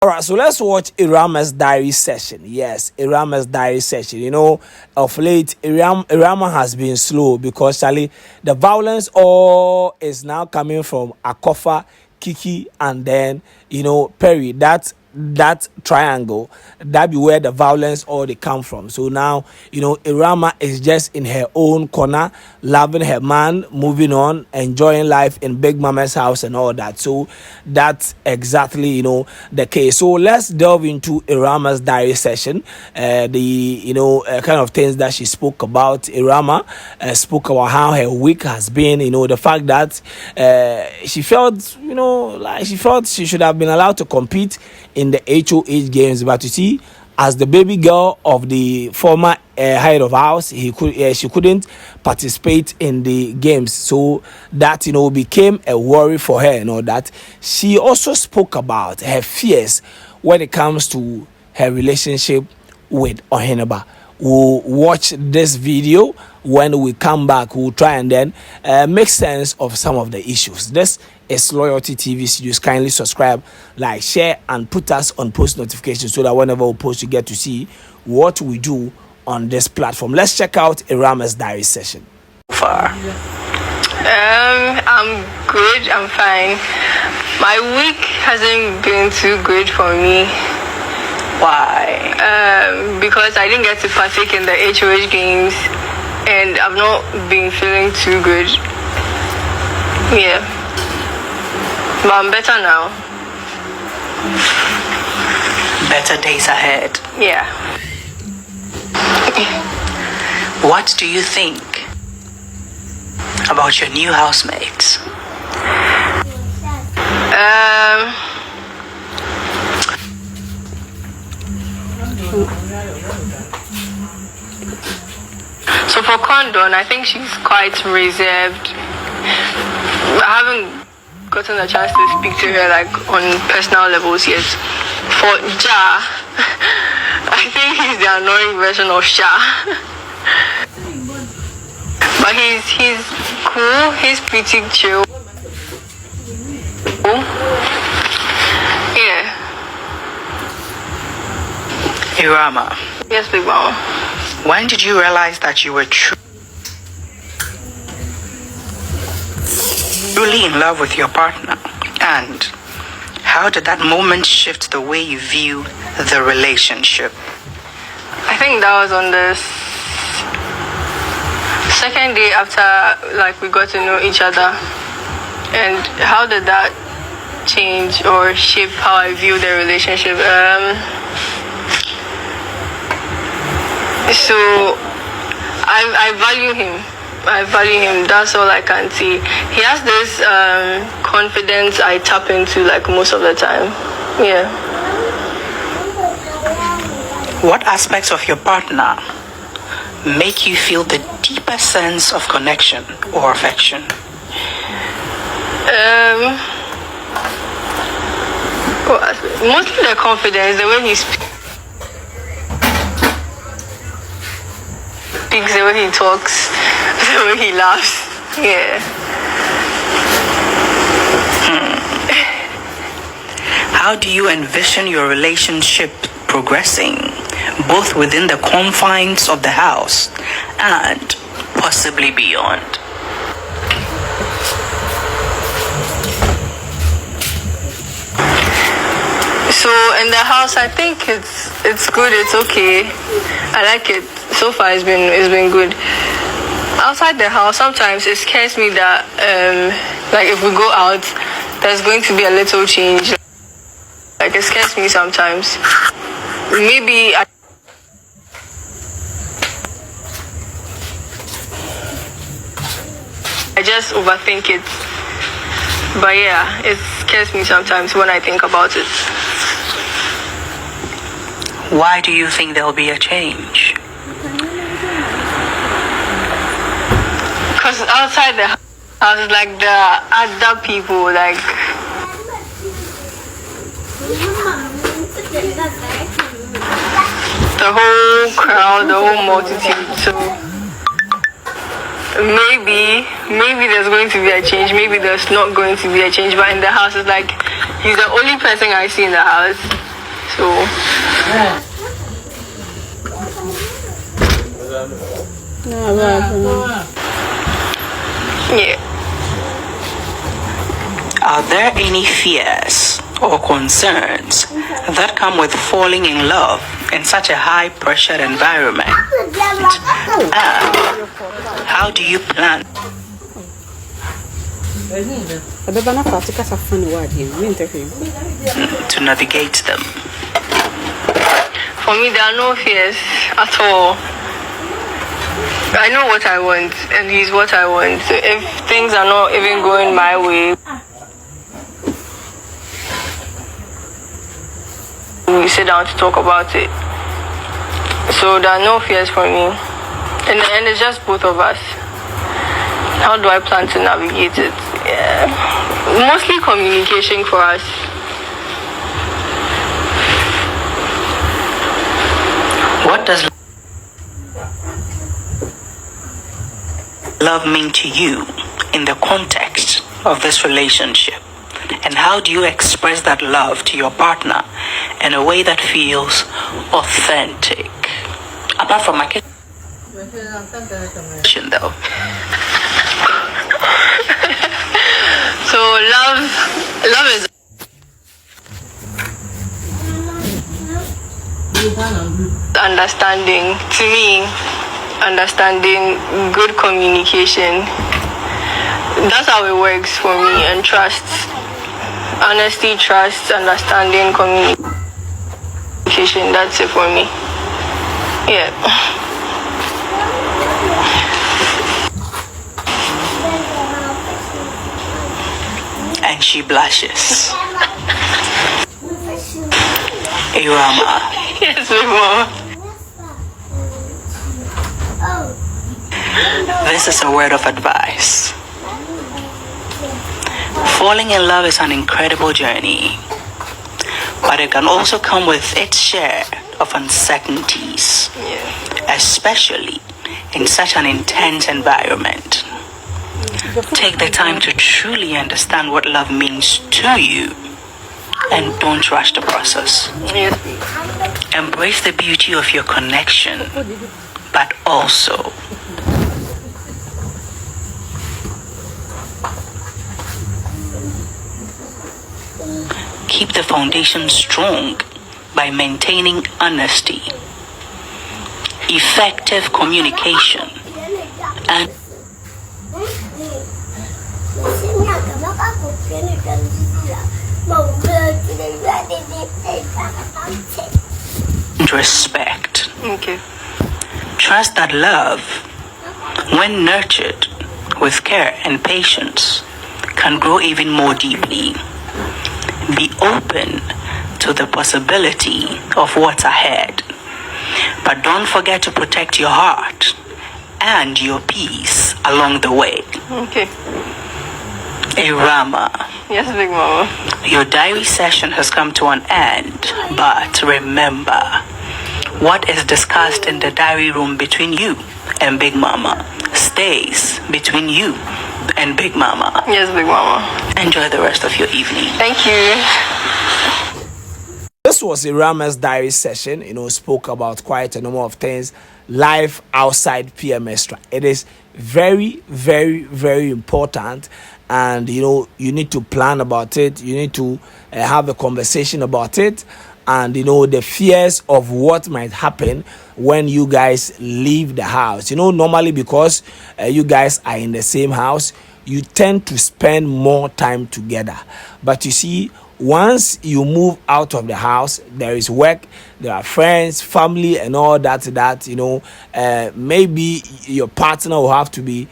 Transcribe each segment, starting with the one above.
All right, so let's watch Ewurama's diary session. Yes, Ewurama's diary session. You know, of late, Ewurama has been slow because Charlie, the violence all is now coming from Akofa, Kiki, and then Perry. That triangle, that be where the violence all they come from. So now Ewurama is just in her own corner, loving her man, moving on, enjoying life in Big Mama's house and all that. So that's exactly the case. So let's delve into Ewurama's diary session. The kind of things that she spoke about. Ewurama spoke about how her week has been. The fact that she felt like she felt she should have been allowed to compete in the HOH games, but you see, as the baby girl of the former head of house, she couldn't participate in the games, so that became a worry for her. That she also spoke about her fears when it comes to her relationship with Oheneba. We'll watch this video. When we come back, we'll try and then make sense of some of the issues. This is Loyalty TV Studios. Kindly subscribe, like, share, and put us on post notifications so that whenever we post, you get to see what we do on this platform. Let's check out Ewurama's diary session. I'm good. I'm fine. My week hasn't been too good for me. Why? Because I didn't get to partake in the HOH games, and I've not been feeling too good. Yeah. But I'm better now. Better days ahead. Yeah. What do you think about your new housemates? So for Condon, I think she's quite reserved. I haven't gotten a chance to speak to her like on personal levels yet. For Ja, I think he's the annoying version of Sha. But he's cool. He's pretty chill. Yeah. Ewurama. Yes, big mama. When did you realize that you were truly in love with your partner? And how did that moment shift the way you view the relationship? I think that was on the second day after we got to know each other. And how did that change or shape how I view the relationship? So I value him. That's all I can see. He has this confidence I tap into most of the time. Yeah. What aspects of your partner make you feel the deeper sense of connection or affection? Mostly the confidence, the way he speaks, the way he talks, the way he laughs. Yeah. How do you envision your relationship progressing, both within the confines of the house and possibly beyond? So in the house, I think it's good. It's okay. I like it. So far, it's been good. Outside the house, sometimes it scares me that if we go out, there's going to be a little change. It scares me sometimes. Maybe I just overthink it. But yeah, it scares me sometimes when I think about it. Why do you think there'll be a change? Because outside the house, the other people, the whole crowd, the whole multitude. So maybe there's going to be a change. Maybe there's not going to be a change. But in the house, it's he's the only person I see in the house. So yeah. Are there any fears or concerns that come with falling in love in such a high-pressure environment? And how do you plan to navigate them? For me, there are no fears at all. I know what I want, and he's what I want. So if things are not even going my way, we sit down to talk about it. So there are no fears for me. In the end, it's just both of us. How do I plan to navigate it? Yeah. Mostly communication for us. What does love mean to you in the context of this relationship? And how do you express that love to your partner in a way that feels authentic? Apart from my kitchen, though. So love is understanding. To me, understanding, good communication. That's how it works for me. And trust, honesty, trust, understanding, communication. That's it for me. Yeah. And she blushes. Ewurama. Yes, big mama. This is a word of advice. Falling in love is an incredible journey, but it can also come with its share of uncertainties, especially in such an intense environment. Take the time to truly understand what love means to you and don't rush the process. Yes. Embrace the beauty of your connection, but also keep the foundation strong by maintaining honesty, effective communication, and respect. Okay. Trust that love, when nurtured with care and patience, can grow even more deeply. Be open to the possibility of what's ahead, but don't forget to protect your heart and your peace along the way. Okay. Ewurama, Yes, big mama. your diary session has come to an end, but remember, what is discussed in the diary room between you and Big Mama stays between you and Big Mama. Yes, big mama. Enjoy the rest of your evening. Thank you. This was Ewurama's diary session. Spoke about quite a number of things. Life outside PM Extra. It is very, very, very important. And, you need to plan about it. You need to have a conversation about it. And, the fears of what might happen when you guys leave the house. Normally because you guys are in the same house, you tend to spend more time together. But you see, once you move out of the house, there is work, there are friends, family, and all that, maybe your partner will have to be,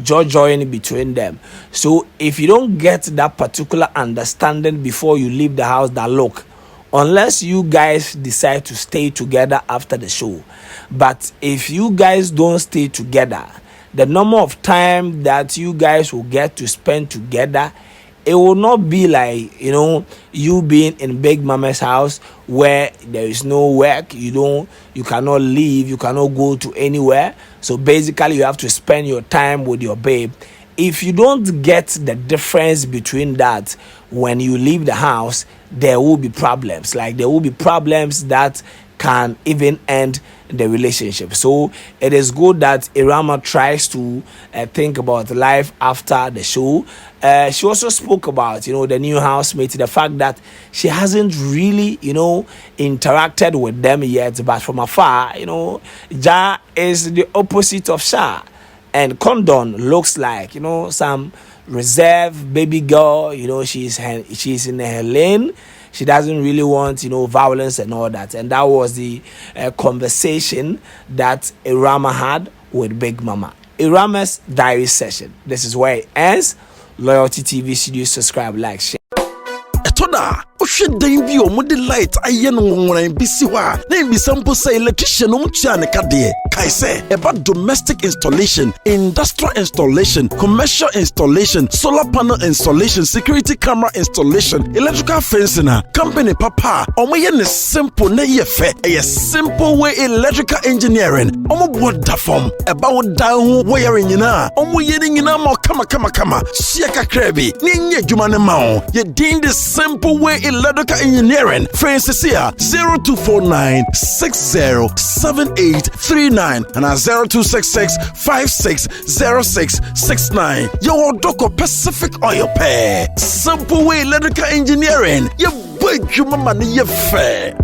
joining between them. So if you don't get that particular understanding before you leave the house, that look, unless you guys decide to stay together after the show, but if you guys don't stay together, the number of time that you guys will get to spend together, it will not be like, you being in Big Mama's house where there is no work, you cannot leave, you cannot go to anywhere. So basically you have to spend your time with your babe if you don't get the difference between that when you leave the house, there will be problems. Like there will be problems that can even end the relationship. So it is good that Ewurama tries to think about life after the show. She also spoke about, the new housemate, the fact that she hasn't really, interacted with them yet, but from afar, Ja is the opposite of Sha, and Condon looks like, some reserved baby girl. She's in her lane. She doesn't really want, violence and all that. And that was the conversation that Ewurama had with Big Mama. Ewurama's diary session. This is where it ends. Loyalty TV Studio, subscribe, like, share. Toda ohwe dan bi o mode light aye no wonran bi si ho a na bi sample say electrician no tua ne kade kai say about domestic installation, industrial installation, commercial installation, solar panel installation, security camera installation, electrical fencing. Company papa omoye ne simple na ye fe a simple way electrical engineering omo board da form about down ho wiring nyina omoye ni nyina ma kama sia kakra bi ni nye dwuma ne ma o ye din the simple way electrical engineering. Francis here 0249 607839 and 0266 560669. Your Doko Pacific Oil Pair. Simple way electrical engineering. You big human money, you fair.